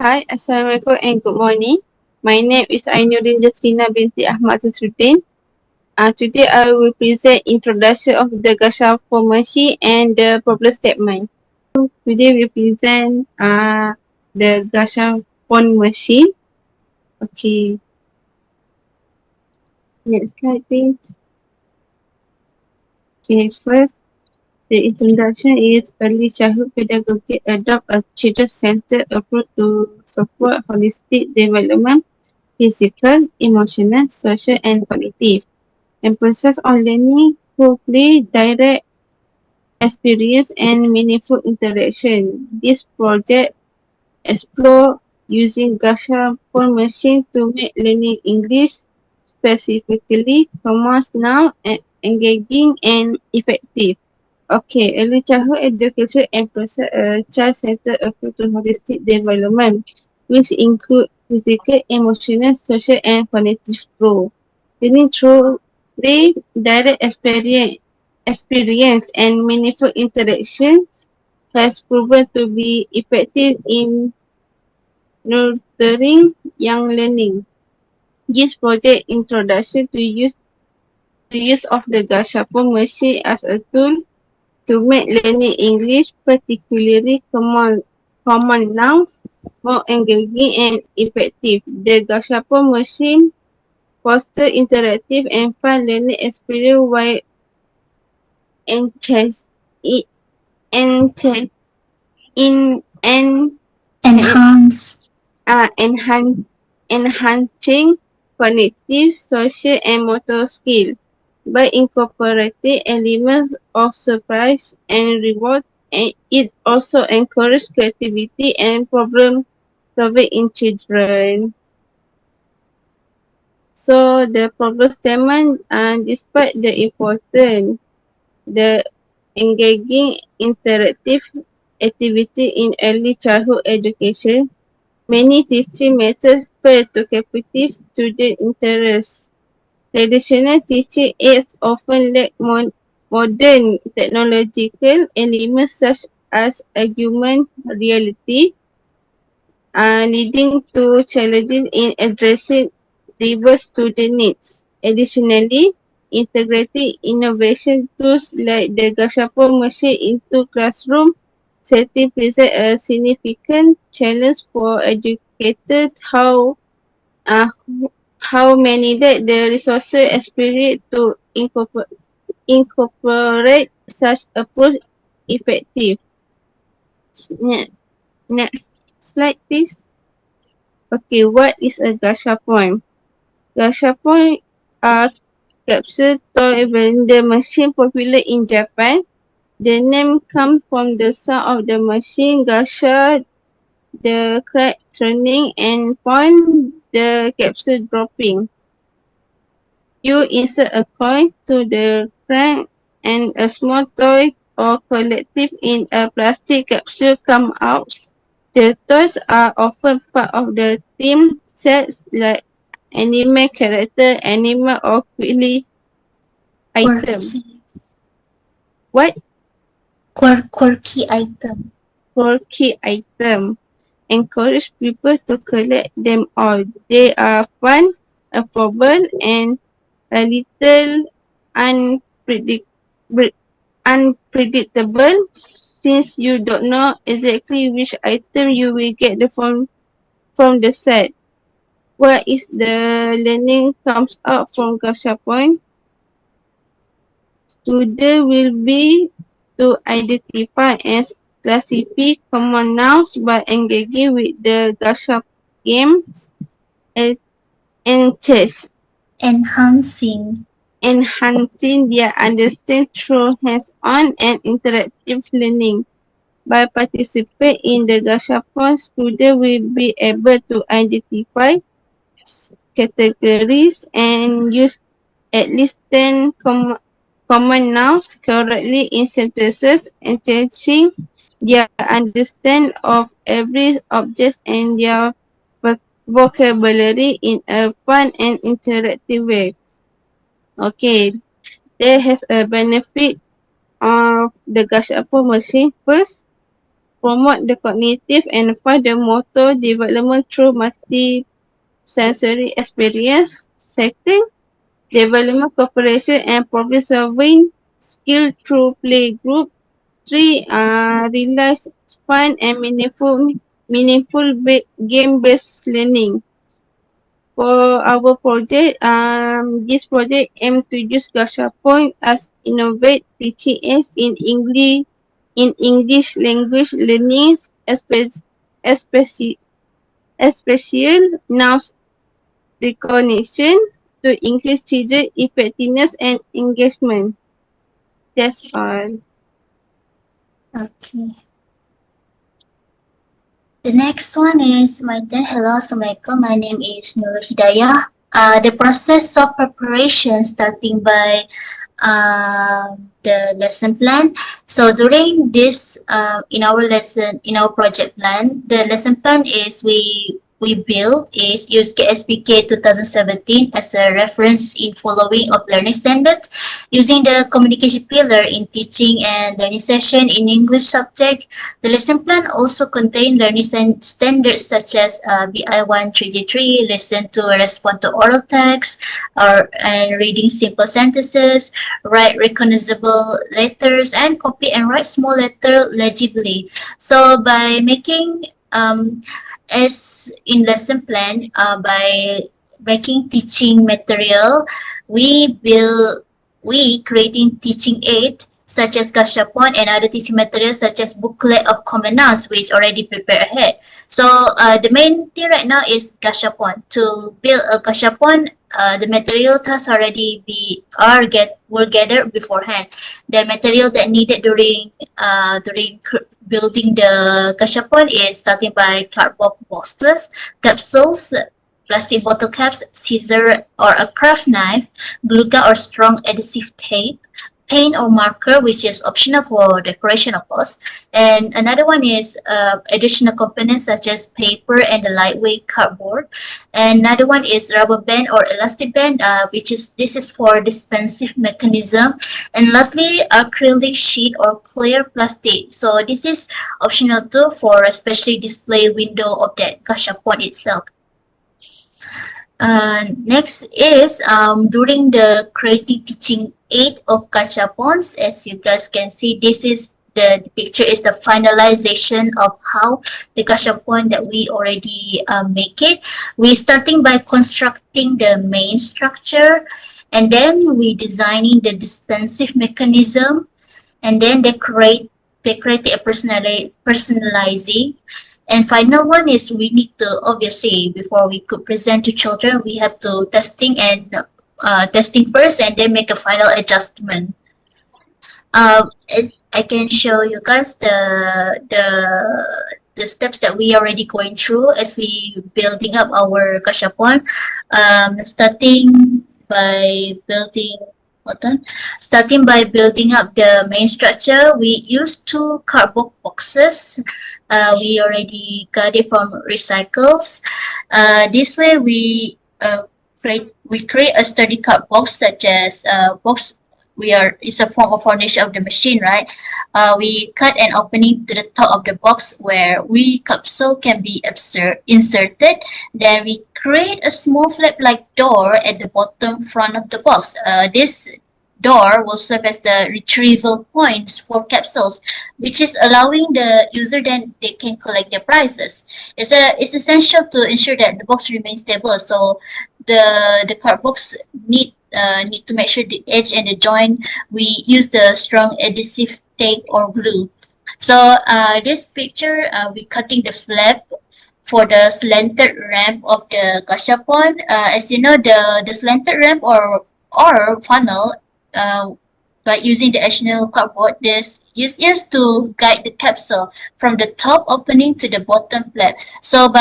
Hi, Assalamualaikum and good morning. My name is Ainuddin Jasrina binti Ahmad Zasruddin. Today I will present introduction of the Gashapon machine and the problem statement. Today we present the Gashapon machine. Okay, next slide please. Okay, first the introduction is early childhood pedagogy adopt a children-centered approach to support holistic development, physical, emotional, social and cognitive. Emphasis on learning through play, direct experience and meaningful interaction. This project explore using Gashapon machine to make learning English specifically commerce now engaging and effective. Okay, early childhood education emphasizes a child-centered approach to holistic development, which include physical, emotional, social, and cognitive growth. Learning through play, direct experience, and meaningful interactions has proven to be effective in nurturing young learning. This project introduction to use of the Gashapon machine as a tool to make learning English, particularly common nouns, more engaging and effective. The Gashapon machine fosters interactive and fun learning experience while enchant, enchant, in, en, Enhance. enhance, enhancing cognitive, social, and motor skill by incorporating elements of surprise and reward, and it also encourages creativity and problem solving in children. So the problem statement, despite the important, the engaging interactive activity in early childhood education, many teaching methods fail to capture student interest. Traditional teaching aids often lack modern technological elements such as augmented reality, leading to challenges in addressing diverse student needs. Additionally, integrating innovation tools like the Gashapon machine into classroom setting present a significant challenge for educators. Uh, how many let the resources experience to incorporate such approach effective. Ne- Next slide, please. Okay, what is a Gashapon? Gashapon are capsule toy vending machine popular in Japan. The name comes from the sound of the machine gasha, the crack turning, and point the capsule dropping. You insert a coin to the crank and a small toy or collective in a plastic capsule come out. The toys are often part of the theme sets like anime character, animal or quirky item. Quirky. What Quirky item. quirky item? Encourage people to collect them all. They are fun, affordable, and a little unpredictable since you don't know exactly which item you will get from the set. What is the learning comes out from Gashapon? Students will be to identify and classify common nouns by engaging with the Gashap games and chess, Enhancing. enhancing their understanding through hands-on and interactive learning. By participating in the Gashapon, students will be able to identify categories and use at least 10 common nouns correctly in sentences, enhancing their understanding of every object and their vocabulary in a fun and interactive way. Okay, there has a benefit of the Gashapon machine. First, promote the cognitive and further motor development through multi-sensory experience. Second, development cooperation and problem-solving skill through play group. Three, realize fun and meaningful game-based learning. For our project, this project aims to use Gashapon as innovate teaching aids in English language learning, especially nouns recognition to increase children effectiveness and engagement. That's all. Okay. The next one is my turn. Hello, Assalamualaikum. My name is Nur Hidayah. The process of preparation starting by the lesson plan. So during this, in our project plan, the lesson plan is we build is use KSPK 2017 as a reference in following of learning standard, using the communication pillar in teaching and learning session in English subject. The lesson plan also contain learning standards such as BI1 3D3, listen to respond to oral text, and reading simple sentences, write recognizable letters, and copy and write small letter legibly. So by making as in lesson plan, by making teaching material, we creating teaching aid such as Gashapon and other teaching materials such as booklet of common nouns which already prepared ahead. So the main thing right now is Gashapon. To build a Gashapon, the material has already were gathered beforehand. The material that needed during building the Gashapon is starting by cardboard boxes, capsules, plastic bottle caps, scissor or a craft knife, glue gun or strong adhesive tape, paint or marker, which is optional for decoration, of course. And another one is additional components such as paper and the lightweight cardboard. And another one is rubber band or elastic band, this is for dispensive mechanism. And lastly, acrylic sheet or clear plastic. So this is optional too for especially display window of that Gashapon itself. Next is during the creative teaching aid of Gashapons. As you guys can see, the picture is the finalization of how the Gashapon that we already make it. We starting by constructing the main structure, and then we designing the dispensive mechanism, and then decorate a personalizing. And final one is we need to obviously before we could present to children, we have to testing first and then make a final adjustment. As I can show you guys the steps that we already going through as we building up our Gashapon. Starting by building hold on. Starting by building up the main structure, we use 2 cardboard boxes. We already got it from recycles. This way we create a sturdy card box such as box it's a form of foundation of the machine, right? We cut an opening to the top of the box where we capsule can be inserted. Then we create a small flap-like door at the bottom front of the box. This door will serve as the retrieval points for capsules, which is allowing the user then they can collect their prizes. It's essential to ensure that the box remains stable. So the card box need to make sure the edge and the joint we use the strong adhesive tape or glue. So this picture we cutting the flap for the slanted ramp of the Gashapon. As you know, the slanted ramp or funnel by using the additional cardboard, this is used to guide the capsule from the top opening to the bottom flap. So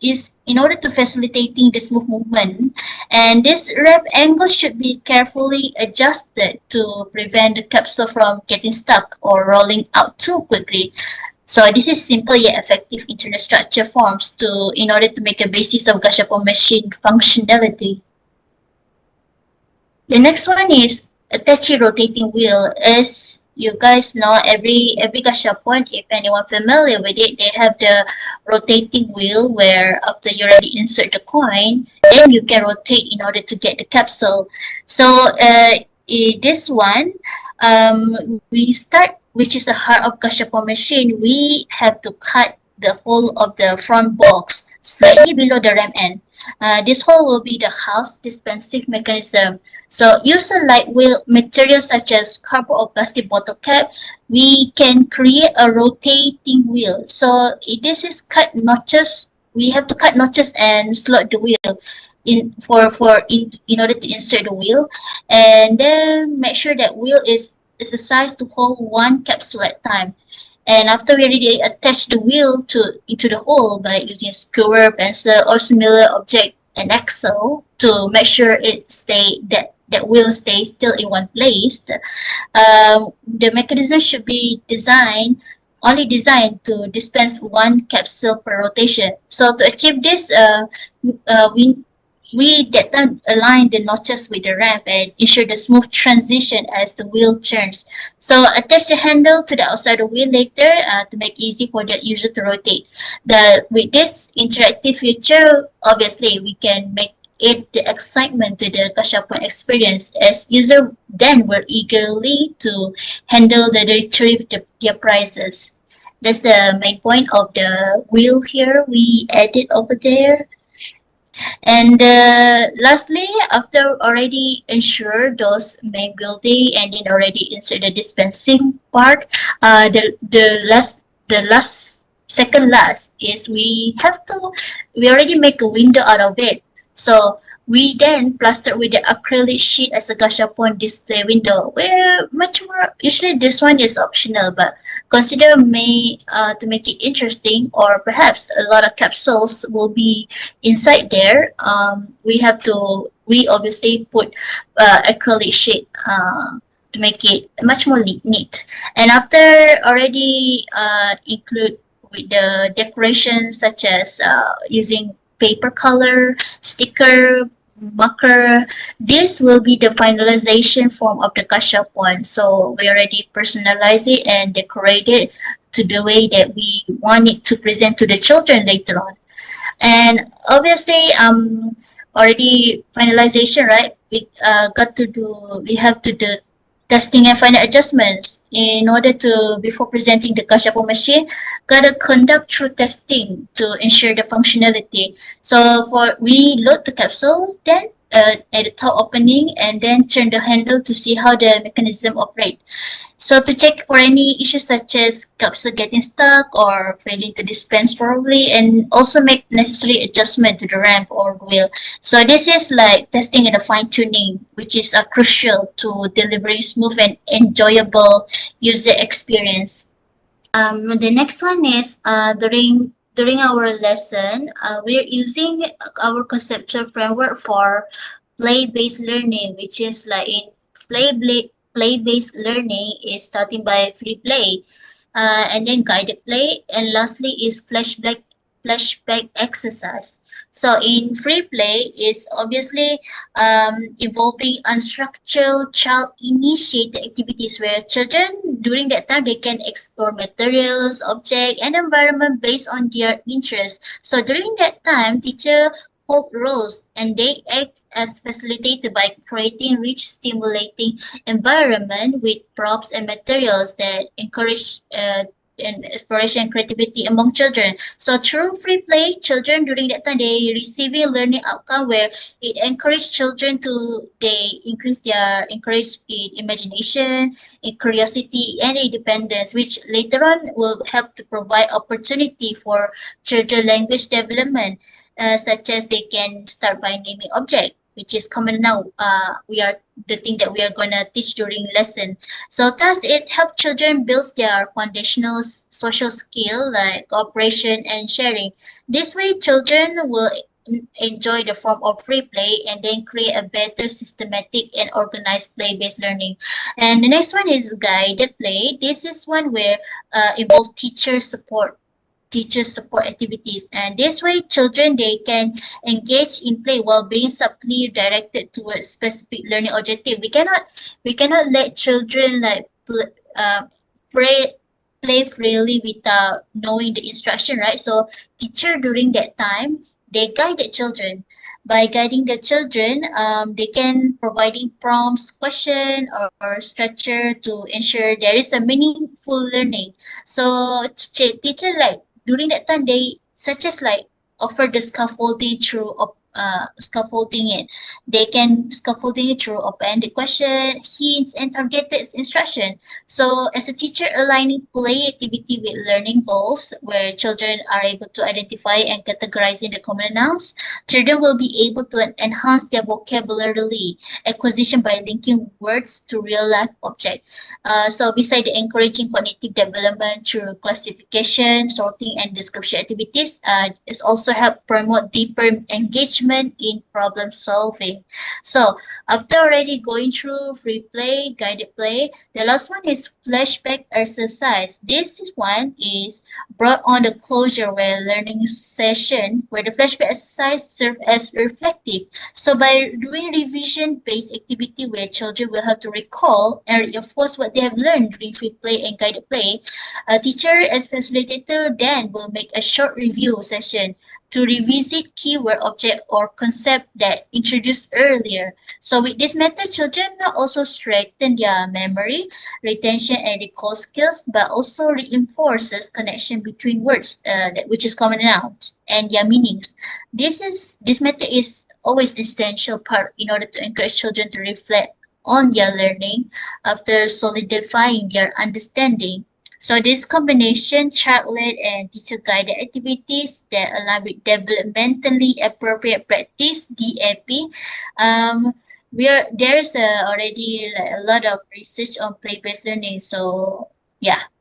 in order to facilitating the smooth movement, and this ramp angle should be carefully adjusted to prevent the capsule from getting stuck or rolling out too quickly. So this is simple yet effective internal structure forms in order to make a basis of Gashapon machine functionality. The next one is attach rotating wheel. As you guys know every Gashapon, if anyone familiar with it, they have the rotating wheel where after you already insert the coin, then you can rotate in order to get the capsule. So in this one, we start, which is the heart of Gashapon machine. We have to cut the hole of the front box slightly below the ram end. This hole will be the house dispensing mechanism. So use a lightweight material such as cardboard or plastic bottle cap. We can create a rotating wheel. So this is cut notches. We have to cut notches and slot the wheel in order to insert the wheel, and then make sure that wheel is the size to hold one capsule at a time. And after we already attach the wheel to into the hole by using skewer, pencil, or similar object and axle to make sure that wheel stays still in one place, the mechanism should be designed to dispense one capsule per rotation. So to achieve this, uh, we we that time align the notches with the ramp and ensure the smooth transition as the wheel turns. So attach the handle to the outside of the wheel later to make easy for the user to rotate. With this interactive feature, obviously we can make it the excitement to the Gashapon experience as user then were eagerly to handle the retrieve their prizes. That's the main point of the wheel here we added over there. And lastly, after already ensure those main building and then already insert the dispensing part, the last second last is we already make a window out of it. So we then plaster with the acrylic sheet as a gashapon display window. Where much more usually this one is optional, but consider may to make it interesting, or perhaps a lot of capsules will be inside there. We obviously put acrylic sheet to make it much more neat. And after already include with the decoration such as using paper color, sticker, marker. This will be the finalization form of the gashapon. So we already personalize it and decorate it to the way that we want it to present to the children later on. And obviously, already finalization, right? We have to do testing and final adjustments in order to before presenting the Gashapon machine. Gotta conduct through testing to ensure the functionality. So for we load the capsule, then at the top opening, and then turn the handle to see how the mechanism operates. So to check for any issues such as capsule getting stuck or failing to dispense properly, and also make necessary adjustment to the ramp or wheel. So this is like testing and fine tuning, which is crucial to delivering smooth and enjoyable user experience. The next one is during our lesson, we're using our conceptual framework for play-based learning, which is like in play-based learning is starting by free play, and then guided play, and lastly is flashback exercise. So in free play is obviously involving unstructured child initiated activities where children during that time they can explore materials, object and environment based on their interests. So during that time teacher hold roles and they act as facilitator by creating rich stimulating environment with props and materials that encourage and exploration and creativity among children. So through free play, children during that time they receiving learning outcome where it encourage children to they encourage in imagination, in curiosity and independence, which later on will help to provide opportunity for children language development, such as they can start by naming object, which is common now. We are the thing that we are gonna teach during lesson. So thus it helps children build their foundational social skill like cooperation and sharing. This way children will enjoy the form of free play and then create a better systematic and organized play-based learning. And the next one is guided play. This is one where involve teacher support activities, and this way children they can engage in play while being subtly directed towards specific learning objective. We cannot let children like uh, play play freely without knowing the instruction, right? So teacher during that time, they guide the children. By guiding the children, they can providing prompts, question, or structure to ensure there is a meaningful learning. So teacher like during that time they such as like offer the scaffolding through scaffolding it. They can scaffolding it through open-ended question, hints, and targeted instruction. So, as a teacher, aligning play activity with learning goals, where children are able to identify and categorize in the common nouns, children will be able to enhance their vocabulary acquisition by linking words to real-life objects. So, beside the encouraging cognitive development through classification, sorting, and description activities, it's also help promote deeper engagement in problem solving. So, after already going through free play, guided play, the last one is flashback exercise. This is one is brought on the closure where learning session where the flashback exercise serve as reflective. So by doing revision based activity where children will have to recall and reinforce what they have learned during free play and guided play, a teacher as facilitator then will make a short review session to revisit keyword object or concept that introduced earlier. So with this method, children also strengthen their memory, retention, and recall skills, but also reinforces connection between words, which is common nouns, and their meanings. This method is always essential part in order to encourage children to reflect on their learning after solidifying their understanding. So this combination, child-led and teacher-guided activities that align with developmentally appropriate practice (DAP), um, there's already like a lot of research on play-based learning. So yeah,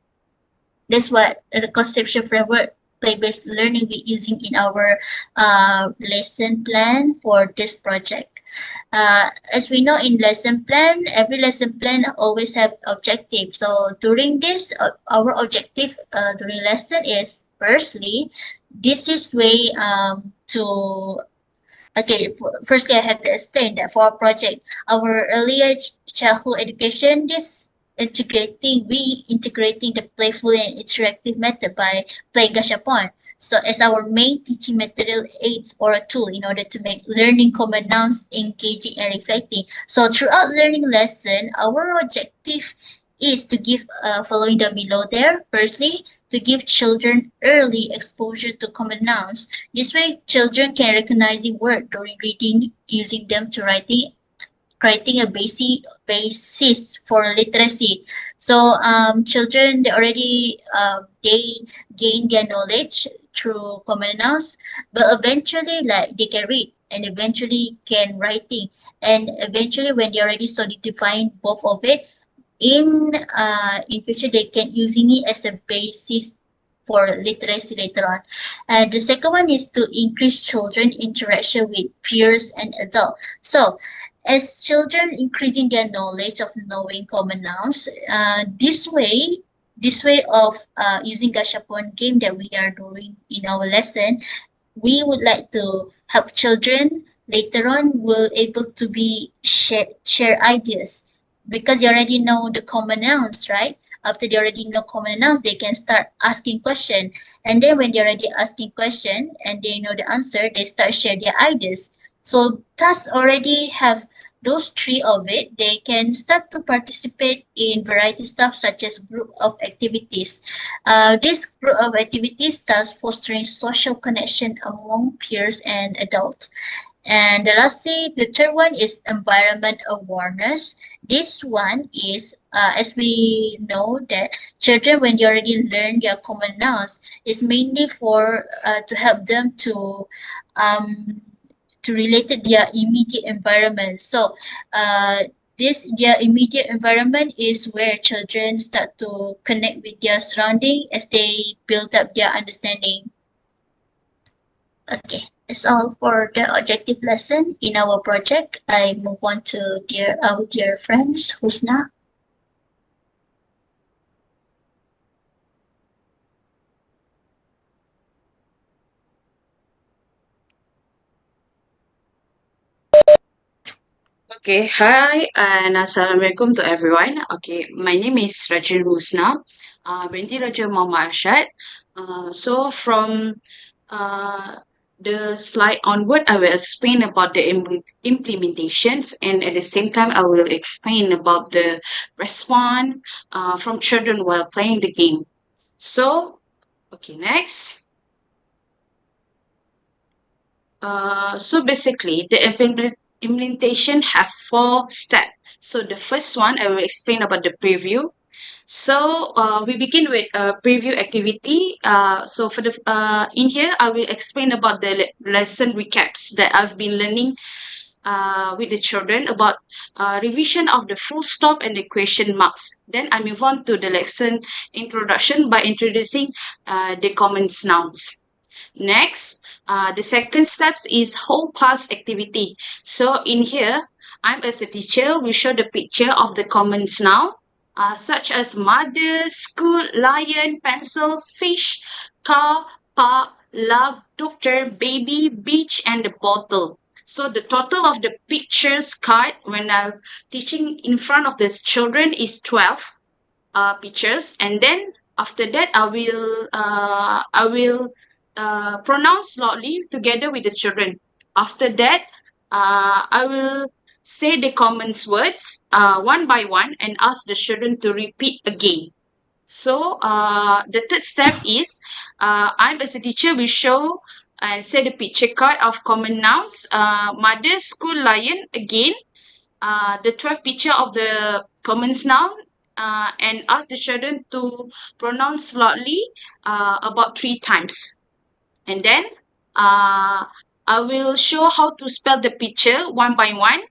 that's what the conception framework play-based learning we're using in our lesson plan for this project. As we know in lesson plan, every lesson plan always have objective. So during this, our objective during lesson is firstly, this is way to okay, firstly, I have to explain that for our project, our earlier childhood education, we integrating the playful and interactive method by playing Gashapon. So as our main teaching material aids or a tool in order to make learning common nouns engaging and reflecting. So throughout learning lesson, our objective is to give following the below there. Firstly, to give children early exposure to common nouns. This way, children can recognize the word during reading, using them to writing, creating a basic basis for literacy. So, children they gain their knowledge through common nouns, but eventually, like they can read and eventually can writing, and eventually, when they already solidifying both of it, in future they can using it as a basis for literacy later on. And the second one is to increase children interaction with peers and adults. So as children increasing their knowledge of knowing common nouns, this way of using Gashapon game that we are doing in our lesson, we would like to help children later on will able to be share ideas because they already know the common nouns, right? After they already know common nouns, they can start asking question. And then when they're already asking question and they know the answer, they start share their ideas. So thus already have those three of it, they can start to participate in variety stuff such as group of activities. This group of activities thus fostering social connection among peers and adults. And lastly, the third one is environment awareness. This one is, as we know that children, when they already learn their common nouns, is mainly for to help them um, to relate to their immediate environment. So, this their immediate environment is where children start to connect with their surrounding as they build up their understanding. Okay, that's all for the objective lesson in our project. I move on to our dear friends, Husna. Okay, hi and assalamualaikum to everyone. Okay, my name is Rajin Rusna, binti Raja Muhammad Arshad. So from uh, the slide onward, I will explain about the implementations, and at the same time, I will explain about the response from children while playing the game. So, okay, next. So basically, the implementation have four steps. So the first one, I will explain about the preview. So we begin with a preview activity. So for the in here, I will explain about the lesson recaps that I've been learning with the children about revision of the full stop and the question marks. Then I move on to the lesson introduction by introducing the common nouns. Next, the second steps is whole class activity. So in here, I'm as a teacher, we show the picture of the common noun, such as mother, school, lion, pencil, fish, car, park, log, doctor, baby, beach, and the bottle. So the total of the pictures card when I'm teaching in front of the children is 12 pictures, and then after that I will pronounce loudly together with the children. After that, I will say the common words one by one and ask the children to repeat again. So the third step is I'm as a teacher will show and say the picture card of common nouns, mother, school, lion again, the 12 picture of the common noun, and ask the children to pronounce loudly about 3 times. And then uh, I will show how to spell the picture one by one,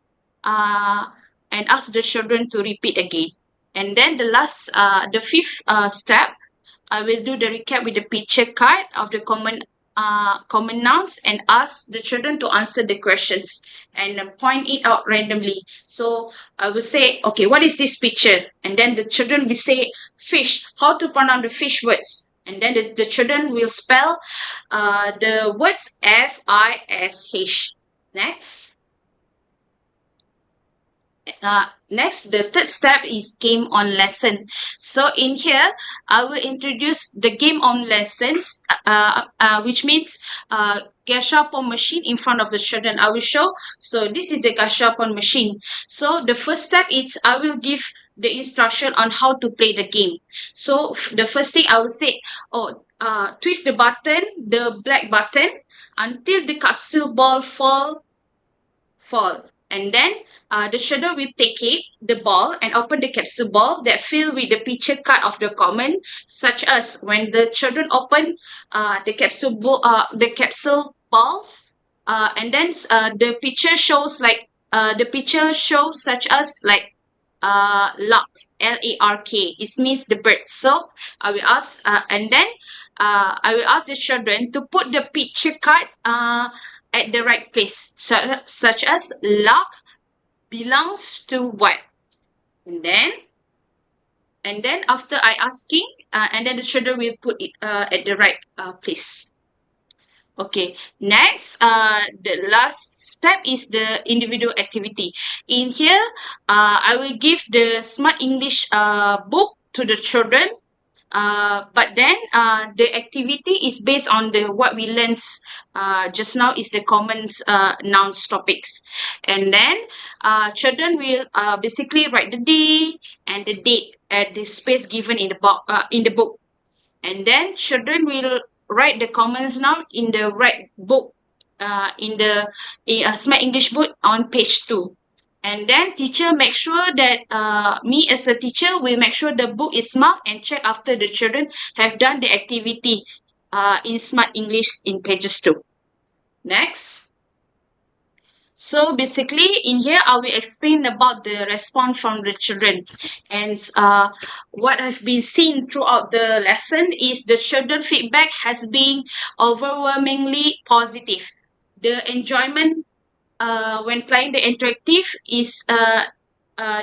uh, and ask the children to repeat again. And then the fifth step, I will do the recap with the picture card of the common nouns and ask the children to answer the questions and point it out randomly. So I will say, okay, what is this picture? And then the children will say fish. How to pronounce the fish words? And then the children will spell the words FISH. Next. Next, the third step is game on lesson. So in here, I will introduce the game on lessons, which means Gashapon machine in front of the children. I will show. So this is the Gashapon machine. So the first step is I will give the instruction on how to play the game. So the first thing I will say, twist the button, the black button, until the capsule ball fall. And then the shadow will take it, the ball, and open the capsule ball that filled with the picture card of the common, such as when the children open the capsule balls, and then the picture shows such as like lark, Lark. It means the bird. So I will ask, and then I will ask the children to put the picture card at the right place, such as luck belongs to what? And then after I asking, and then the children will put it at the right place. Okay, next, the last step is the individual activity. In here, I will give the Smart English book to the children, but then the activity is based on the what we learned just now is the common nouns topics, and then children will basically write the day and the date at the space given in the book, and then children will write the comments now in the right book, in a smart English book on page 2. And then teacher make sure that me as a teacher will make sure the book is marked and check after the children have done the activity in smart English in pages 2. Next. So basically, in here, I will explain about the response from the children. And what I've been seeing throughout the lesson is the children feedback has been overwhelmingly positive. The enjoyment when playing the interactive is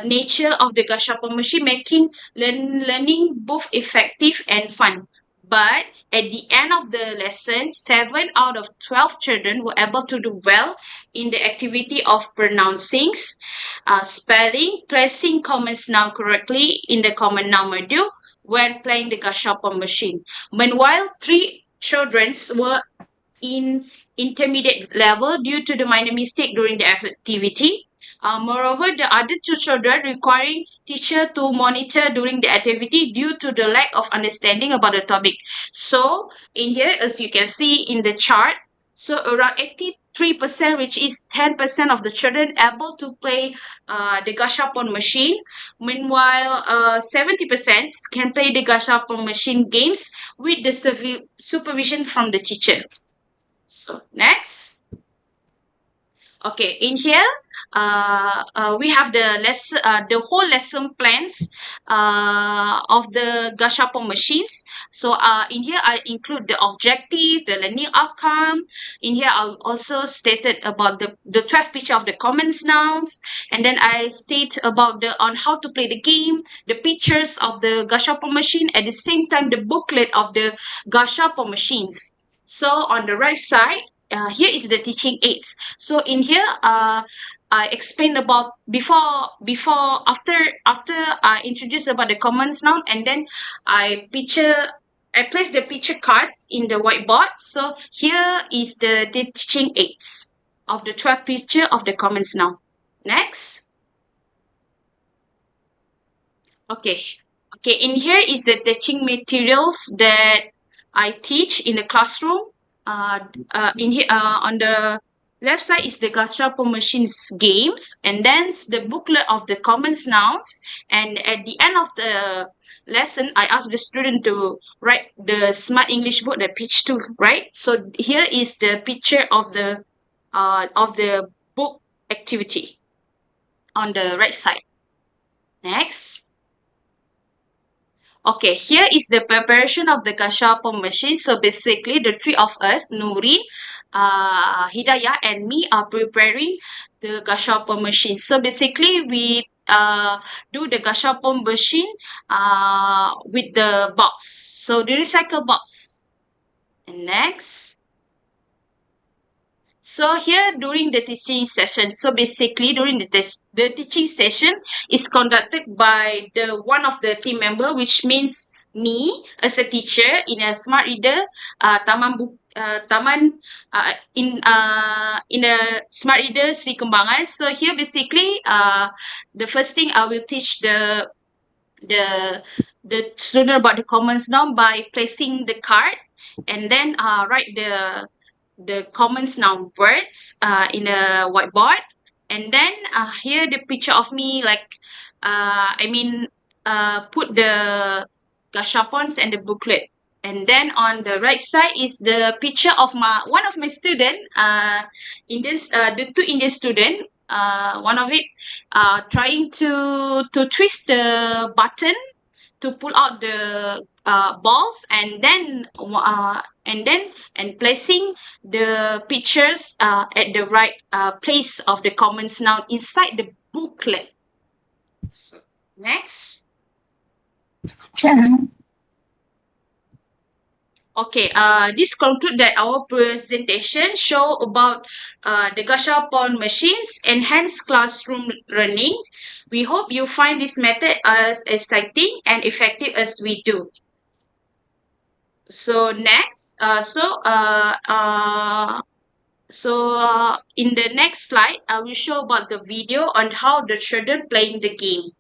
nature of the Gashapon machine, making learning both effective and fun. But at the end of the lesson, 7 out of 12 children were able to do well in the activity of pronouncing, spelling, placing common noun correctly in the common noun module when playing the Gashapon machine. Meanwhile, 3 children were in intermediate level due to the minor mistake during the activity. Moreover, the other 2 children requiring teacher to monitor during the activity due to the lack of understanding about the topic. So in here, as you can see in the chart, so around 83%, which is 10% of the children able to play the Gashapon machine. Meanwhile, 70% can play the Gashapon machine games with the supervision from the teacher. So next. Okay, in here, we have the whole lesson plans of the Gashapon machines. So in here, I include the objective, the learning outcome. In here, I also stated about the 12 picture of the common nouns, and then I state about on how to play the game, the pictures of the Gashapon machine, at the same time the booklet of the Gashapon machines. So on the right side, here is the teaching aids. So in here, I explained about after I introduce about the common noun, and then I place the picture cards in the whiteboard. So here is the teaching aids of the 12 picture of the common noun. Next. Okay. Okay, in here is the teaching materials that I teach in the classroom. In here, on the left side is the Gashapon machines games, and then the booklet of the common nouns. And at the end of the lesson, I ask the student to write the Smart English book, the page 2, right? So here is the picture of the book activity on the right side. Next. Okay, here is the preparation of the Gashapon machine. So basically, the 3 of us, Nurin, Hidayah, and me, are preparing the Gashapon machine. So basically, we do the Gashapon machine with the box. So the recycle box. And next. So here during the teaching session, so basically during the teaching session is conducted by the one of the team member, which means me as a teacher in a smart reader, in a smart reader Sri Kembangan. So here basically the first thing I will teach the student about the common noun by placing the card, and then write the common noun words in a whiteboard, and then here the picture of me, like put the gashapons and the booklet, and then on the right side is the picture of one of my student, the 2 Indian student, one of it trying to twist the button to pull out the balls, and then placing the pictures at the right place of the common noun inside the booklet. So, next. Okay, this conclude that our presentation show about the Gashapon machines enhanced classroom learning. We hope you find this method as exciting and effective as we do. So next, in the next slide, I will show about the video on how the children playing the game.